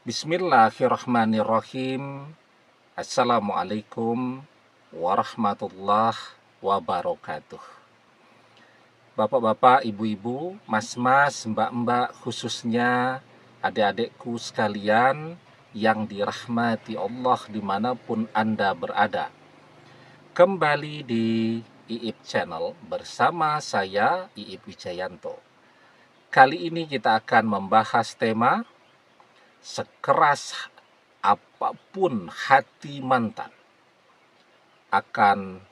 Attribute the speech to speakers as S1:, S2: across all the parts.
S1: Bismillahirrahmanirrahim. Assalamualaikum warahmatullahi wabarakatuh. Bapak-bapak, ibu-ibu, mas-mas, mbak-mbak, khususnya adik-adikku sekalian yang dirahmati Allah dimanapun Anda berada. Kembali di IIP Channel bersama saya, IIP Wijayanto. Kali ini kita akan membahas tema sekeras apapun hati mantan akan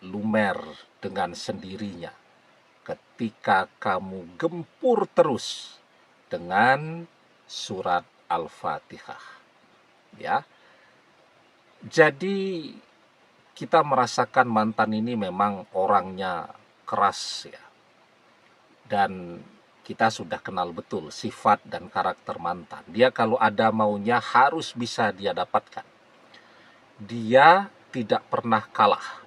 S1: lumer dengan sendirinya ketika kamu gempur terus dengan surat Al-Fatihah. Ya. Jadi kita merasakan mantan ini memang orangnya keras ya. Dan kita sudah kenal betul sifat dan karakter mantan. Dia kalau ada maunya harus bisa dia dapatkan. Dia tidak pernah kalah.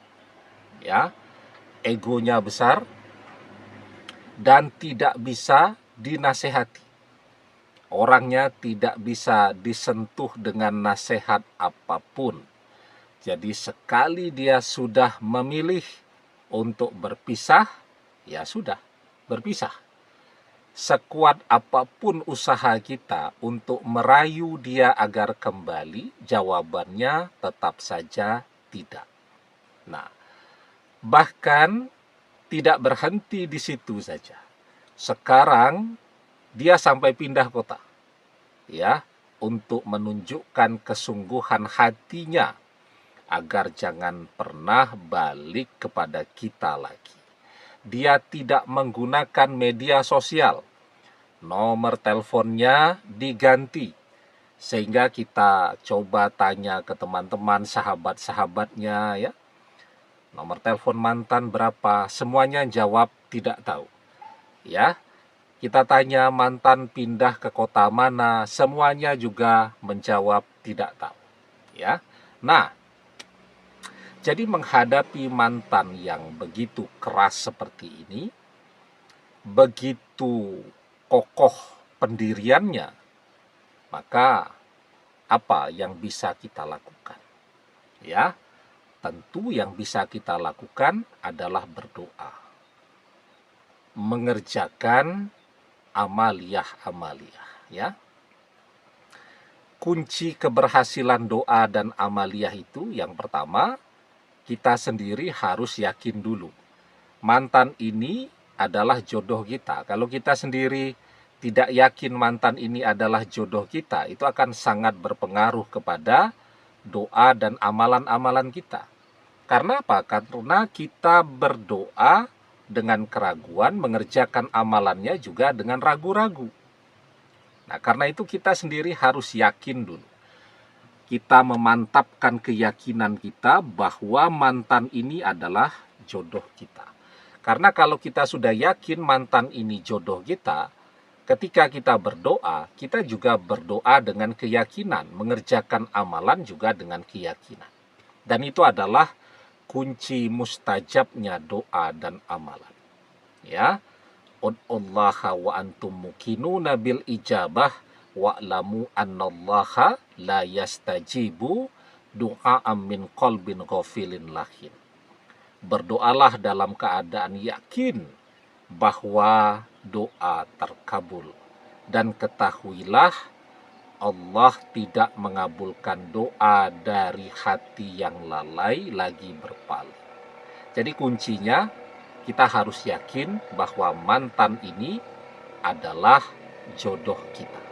S1: Ya. Egonya besar dan tidak bisa dinasehati. Orangnya tidak bisa disentuh dengan nasihat apapun. Jadi sekali dia sudah memilih untuk berpisah, ya sudah, berpisah. Sekuat apapun usaha kita untuk merayu dia agar kembali, jawabannya tetap saja tidak. Nah, bahkan tidak berhenti di situ saja. Sekarang dia sampai pindah kota, ya, untuk menunjukkan kesungguhan hatinya agar jangan pernah balik kepada kita lagi. Dia tidak menggunakan media sosial. Nomor teleponnya diganti. Sehingga kita coba tanya ke teman-teman, sahabat-sahabatnya ya. Nomor telepon mantan berapa? Semuanya jawab tidak tahu. Ya. Kita tanya mantan pindah ke kota mana? Semuanya juga menjawab tidak tahu. Ya. Nah, jadi menghadapi mantan yang begitu keras seperti ini, begitu kokoh pendiriannya, maka apa yang bisa kita lakukan? Ya, tentu yang bisa kita lakukan adalah berdoa. Mengerjakan amaliyah-amaliyah, ya. Kunci keberhasilan doa dan amaliyah itu yang pertama, kita sendiri harus yakin dulu. Mantan ini adalah jodoh kita. Kalau kita sendiri tidak yakin mantan ini adalah jodoh kita, itu akan sangat berpengaruh kepada doa dan amalan-amalan kita. Karena apa? Karena kita berdoa dengan keraguan, mengerjakan amalannya juga dengan ragu-ragu. Nah, karena itu kita sendiri harus yakin dulu. Kita memantapkan keyakinan kita bahwa mantan ini adalah jodoh kita. Karena kalau kita sudah yakin mantan ini jodoh kita, ketika kita berdoa, kita juga berdoa dengan keyakinan, mengerjakan amalan juga dengan keyakinan. Dan itu adalah kunci mustajabnya doa dan amalan. Ya, ud'ullaha wa antum muqinuna bil ijabah wa'lamu annallaha la yastajibu du'a'am min qalbin ghafilin lahin. Berdoalah dalam keadaan yakin bahwa doa terkabul. Dan ketahuilah Allah tidak mengabulkan doa dari hati yang lalai lagi berpaling. Jadi kuncinya kita harus yakin bahwa mantan ini adalah jodoh kita.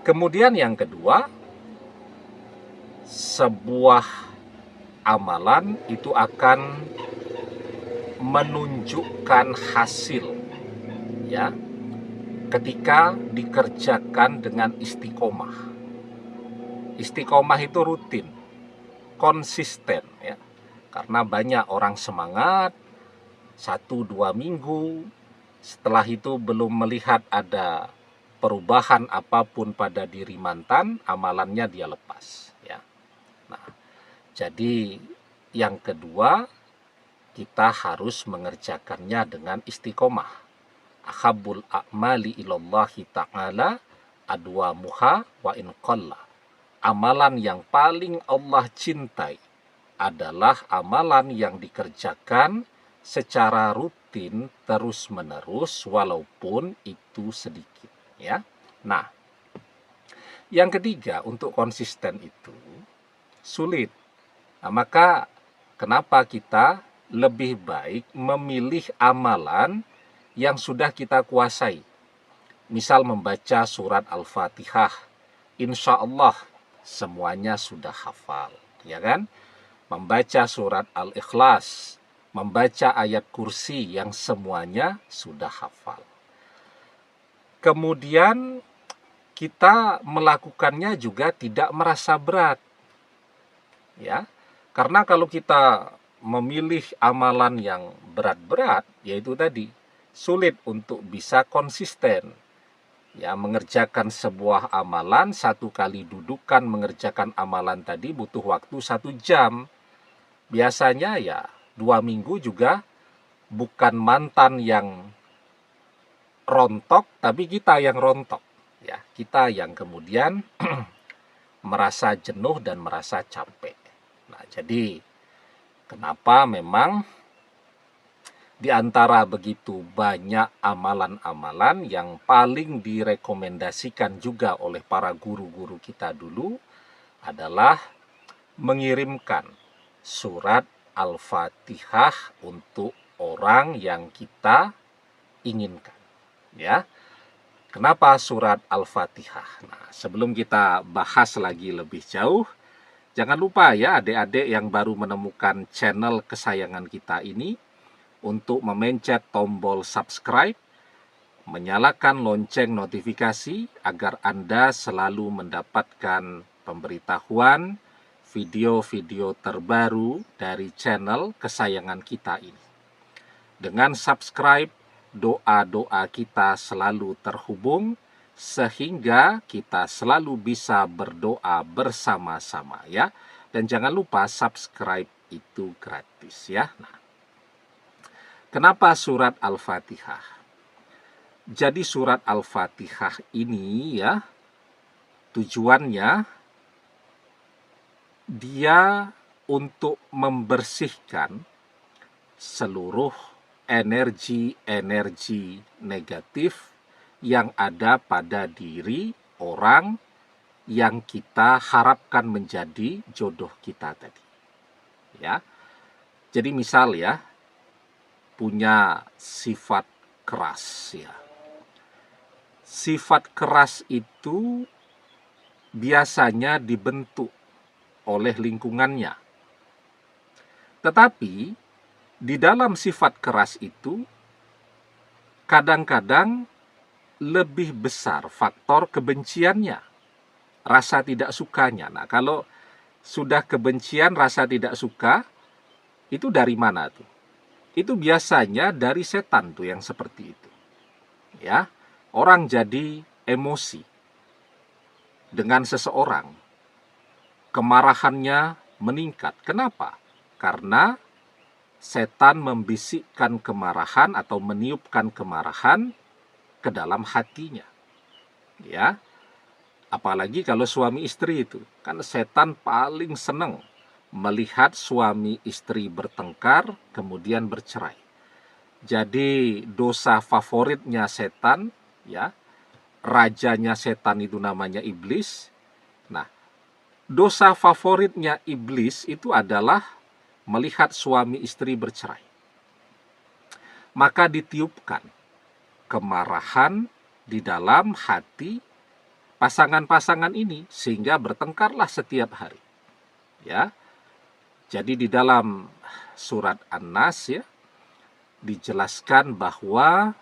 S1: Kemudian yang kedua, sebuah amalan itu akan menunjukkan hasil ya ketika dikerjakan dengan istiqomah. Istiqomah itu rutin, konsisten ya. Karena banyak orang semangat 1-2 minggu, setelah itu belum melihat ada perubahan apapun pada diri mantan, amalannya dia lepas ya. Nah, jadi yang kedua, kita harus mengerjakannya dengan istiqomah. Ahabul a'mali ilallahi ta'ala adwamuha wa in qalla. Amalan yang paling Allah cintai adalah amalan yang dikerjakan secara rutin terus-menerus walaupun itu sedikit, ya. Nah, yang ketiga, untuk konsisten itu sulit. Nah, maka kenapa kita lebih baik memilih amalan yang sudah kita kuasai. Misal membaca surat Al-Fatihah, insya Allah semuanya sudah hafal, ya kan? Membaca surat Al-Ikhlas, membaca ayat kursi yang semuanya sudah hafal. Kemudian kita melakukannya juga tidak merasa berat, ya. Karena kalau kita memilih amalan yang berat-berat, yaitu tadi sulit untuk bisa konsisten. Ya, mengerjakan sebuah amalan, satu kali dudukan mengerjakan amalan tadi butuh waktu 1 jam. Biasanya ya 2 minggu juga bukan mantan yang rontok, tapi kita yang rontok. Ya, kita yang kemudian merasa jenuh dan merasa capek. Nah, jadi kenapa memang di antara begitu banyak amalan-amalan yang paling direkomendasikan juga oleh para guru-guru kita dulu adalah mengirimkan surat Al-Fatihah untuk orang yang kita inginkan, ya. Kenapa surat Al-Fatihah? Nah, sebelum kita bahas lagi lebih jauh, jangan lupa ya adik-adik yang baru menemukan channel kesayangan kita ini untuk memencet tombol subscribe, menyalakan lonceng notifikasi agar Anda selalu mendapatkan pemberitahuan video-video terbaru dari channel kesayangan kita ini. Dengan subscribe, doa-doa kita selalu terhubung sehingga kita selalu bisa berdoa bersama-sama, ya. Dan jangan lupa subscribe itu gratis, ya. Nah, kenapa surat Al-Fatihah? Jadi surat Al-Fatihah ini ya, tujuannya dia untuk membersihkan seluruh energi-energi negatif yang ada pada diri orang yang kita harapkan menjadi jodoh kita tadi. Ya. Jadi misal ya, punya sifat keras ya. Sifat keras itu biasanya dibentuk oleh lingkungannya. Tetapi di dalam sifat keras itu kadang-kadang lebih besar faktor kebenciannya, rasa tidak sukanya. Nah, kalau sudah kebencian, rasa tidak suka, itu dari mana tuh? Itu biasanya dari setan tuh yang seperti itu. Ya, orang jadi emosi dengan seseorang, kemarahannya meningkat. Kenapa? Karena setan membisikkan kemarahan atau meniupkan kemarahan ke dalam hatinya. Ya, apalagi kalau suami istri itu, kan setan paling senang melihat suami istri bertengkar kemudian bercerai. Jadi dosa favoritnya setan, ya, rajanya setan itu namanya iblis. Nah, dosa favoritnya iblis itu adalah melihat suami istri bercerai. Maka ditiupkan kemarahan di dalam hati pasangan-pasangan ini sehingga bertengkarlah setiap hari. Ya. Jadi di dalam surat An-Nas ya dijelaskan bahwa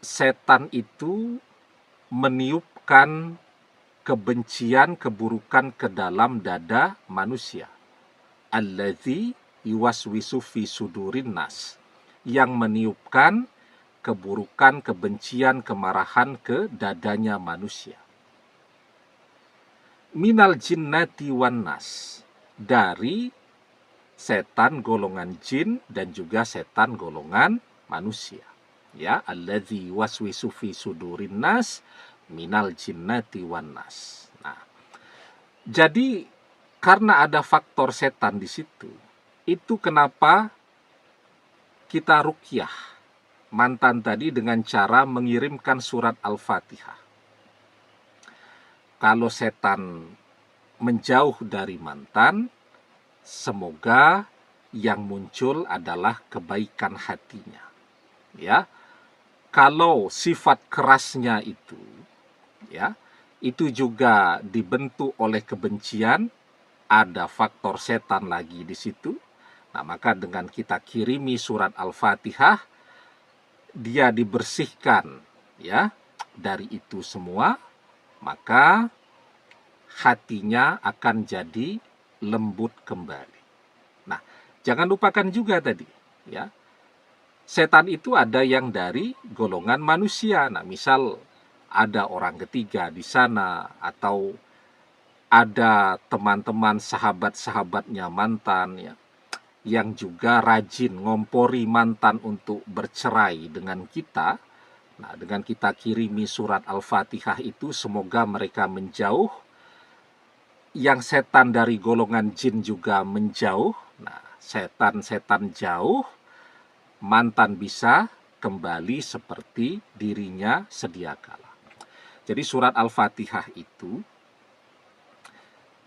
S1: setan itu meniupkan kebencian, keburukan ke dalam dada manusia. Alladzi yuwaswisu fi sudurin nas, yang meniupkan keburukan, kebencian, kemarahan ke dadanya manusia. Minal jinnati wan nas, dari setan golongan jin dan juga setan golongan manusia. ya, alladzi waswisu fi sudurin nas minal jinnati wan nas. Nah, jadi karena ada faktor setan di situ, itu kenapa kita ruqyah mantan tadi dengan cara mengirimkan surat Al-Fatihah. Kalau setan menjauh dari mantan, semoga yang muncul adalah kebaikan hatinya. Ya, kalau sifat kerasnya itu, ya, itu juga dibentuk oleh kebencian, ada faktor setan lagi di situ. Nah, maka dengan kita kirimi surat Al-Fatihah, dia dibersihkan, ya, dari itu semua, maka hatinya akan jadi lembut kembali. Nah, jangan lupakan juga tadi, ya, setan itu ada yang dari golongan manusia. Nah, misal ada orang ketiga di sana, atau ada teman-teman sahabat-sahabatnya mantan, ya, yang juga rajin ngompori mantan untuk bercerai dengan kita. Nah, dengan kita kirimi surat Al-Fatihah itu, semoga mereka menjauh. Yang setan dari golongan jin juga menjauh. Nah, setan-setan jauh, mantan bisa kembali seperti dirinya sedia kala. Jadi surat Al-Fatihah itu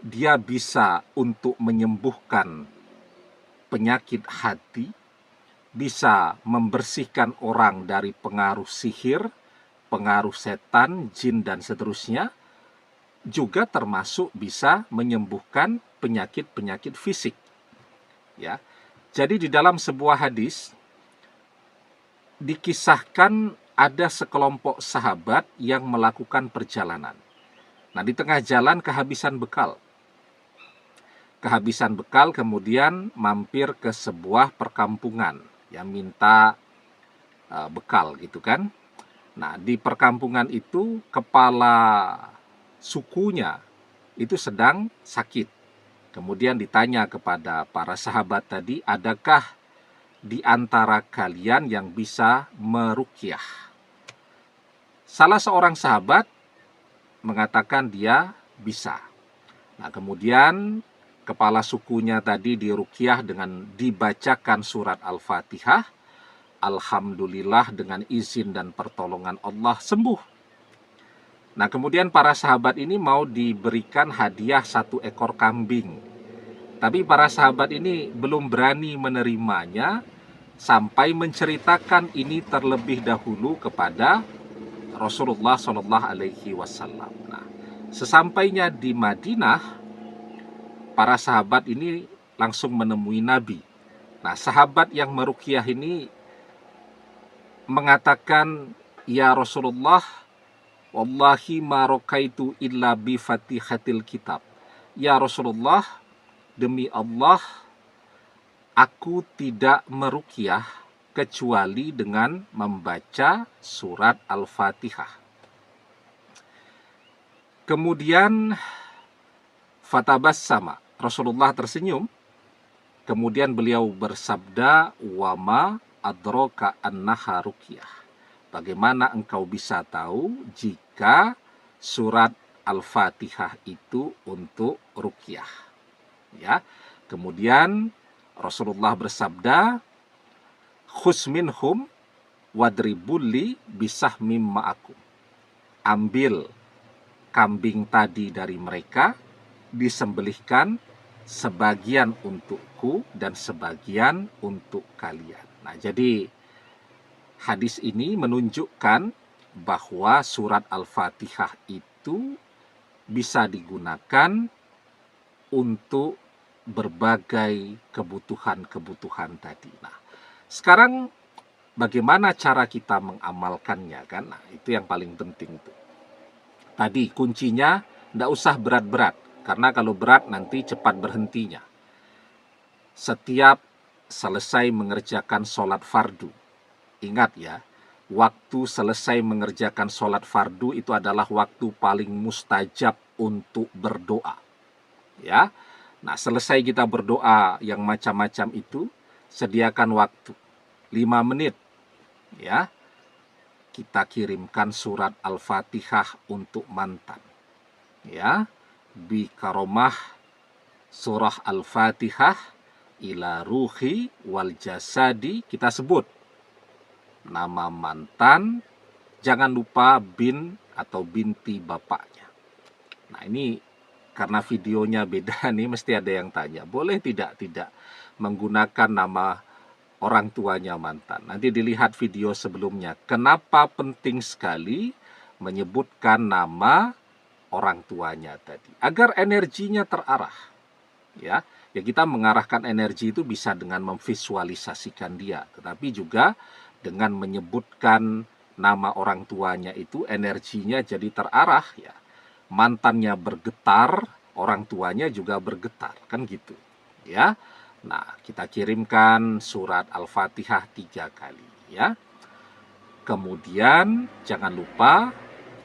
S1: dia bisa untuk menyembuhkan penyakit hati, bisa membersihkan orang dari pengaruh sihir, pengaruh setan, jin dan seterusnya, juga termasuk bisa menyembuhkan penyakit-penyakit fisik. Ya. Jadi di dalam sebuah hadis dikisahkan ada sekelompok sahabat yang melakukan perjalanan. Nah, di tengah jalan kehabisan bekal. Kemudian mampir ke sebuah perkampungan yang minta bekal gitu kan. Nah, di perkampungan itu kepala sukunya itu sedang sakit. Kemudian ditanya kepada para sahabat tadi, adakah di antara kalian yang bisa meruqyah? Salah seorang sahabat mengatakan dia bisa. Nah, kemudian kepala sukunya tadi diruqyah dengan dibacakan surat Al-Fatihah. Alhamdulillah, dengan izin dan pertolongan Allah sembuh. Nah, kemudian para sahabat ini mau diberikan hadiah 1 ekor kambing. Tapi para sahabat ini belum berani menerimanya sampai menceritakan ini terlebih dahulu kepada Rasulullah Shallallahu Alaihi Wasallam. Nah, sesampainya di Madinah, para sahabat ini langsung menemui Nabi. Nah, sahabat yang meruqyah ini mengatakan, ya Rasulullah, wallahi ma raqaitu illa bi fatihatil kitab. Ya Rasulullah, demi Allah, aku tidak meruqyah kecuali dengan membaca surat Al-Fatihah. Kemudian fatabassama, Rasulullah tersenyum. Kemudian beliau bersabda, wama adroka annaha ruqyah. Bagaimana engkau bisa tahu jika surat Al-Fatihah itu untuk ruqyah? Ya. Kemudian Rasulullah bersabda, khus minhum wadribulli bisahmim ma'akum. Ambil kambing tadi dari mereka, disembelihkan, sebagian untukku dan sebagian untuk kalian. Nah, jadi hadis ini menunjukkan bahwa surat Al-Fatihah itu bisa digunakan untuk berbagai kebutuhan-kebutuhan tadi. Nah, sekarang bagaimana cara kita mengamalkannya kan? Nah, itu yang paling penting tuh. Tadi kuncinya tidak usah berat-berat, karena kalau berat nanti cepat berhentinya. Setiap selesai mengerjakan sholat fardu, ingat ya, waktu selesai mengerjakan sholat fardu itu adalah waktu paling mustajab untuk berdoa. Ya, nah selesai kita berdoa yang macam-macam itu, sediakan waktu 5 menit, ya. kita kirimkan surat Al-Fatihah untuk mantan. Ya, bi karomah surah Al-Fatihah ila ruhi wal jasadi, kita sebut nama mantan, jangan lupa bin atau binti bapaknya. Nah, ini karena videonya beda nih, mesti ada yang tanya, boleh tidak menggunakan nama orang tuanya mantan? Nanti dilihat video sebelumnya, kenapa penting sekali menyebutkan nama orang tuanya tadi, agar energinya terarah. Ya, kita mengarahkan energi itu bisa dengan memvisualisasikan dia, tetapi juga dengan menyebutkan nama orang tuanya itu energinya jadi terarah, ya. Mantannya bergetar, orang tuanya juga bergetar, kan gitu, ya. Nah, kita kirimkan surat Al-Fatihah 3 kali, ya. Kemudian jangan lupa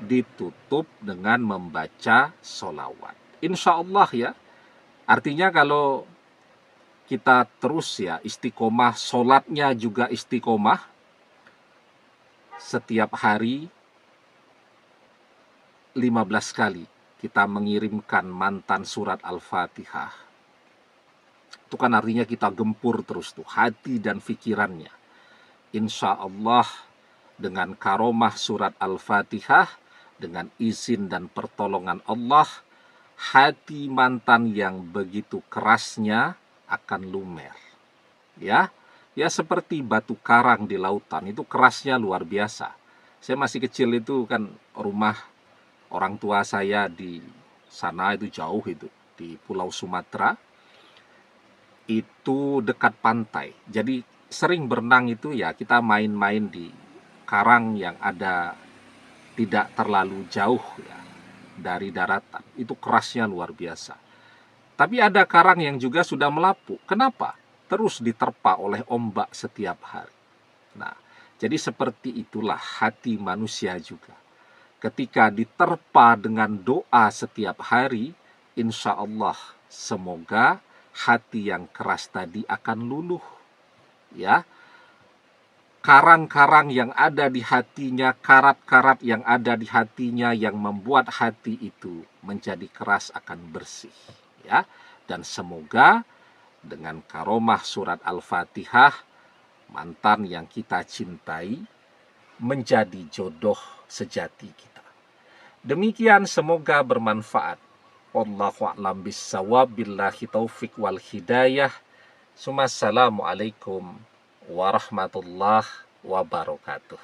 S1: ditutup dengan membaca sholawat. Insya Allah, ya. Artinya kalau kita terus, ya, istiqomah, sholatnya juga istiqomah, setiap hari 15 kali kita mengirimkan mantan surat Al-Fatihah. Itu kan artinya kita gempur terus tuh hati dan pikirannya. Insya Allah dengan karomah surat Al-Fatihah, dengan izin dan pertolongan Allah, hati mantan yang begitu kerasnya akan lumer. Ya seperti batu karang di lautan, itu kerasnya luar biasa. Saya masih kecil itu kan, rumah orang tua saya di sana itu jauh, itu di Pulau Sumatera, itu dekat pantai. Jadi sering berenang itu, ya, kita main-main di karang yang ada tidak terlalu jauh, ya, dari daratan. Itu kerasnya luar biasa. Tapi ada karang yang juga sudah melapuk. Kenapa? Terus diterpa oleh ombak setiap hari. Nah, jadi seperti itulah hati manusia juga. Ketika diterpa dengan doa setiap hari, insya Allah semoga hati yang keras tadi akan luluh. Ya, karang-karang yang ada di hatinya, karat-karat yang ada di hatinya yang membuat hati itu menjadi keras akan bersih. Ya, dan semoga dengan karomah surat Al-Fatihah, mantan yang kita cintai menjadi jodoh sejati kita. Demikian, semoga bermanfaat. Wallahu a'lam bissawab, billahi taufik wal hidayah. Assalamualaikum warahmatullahi wabarakatuh.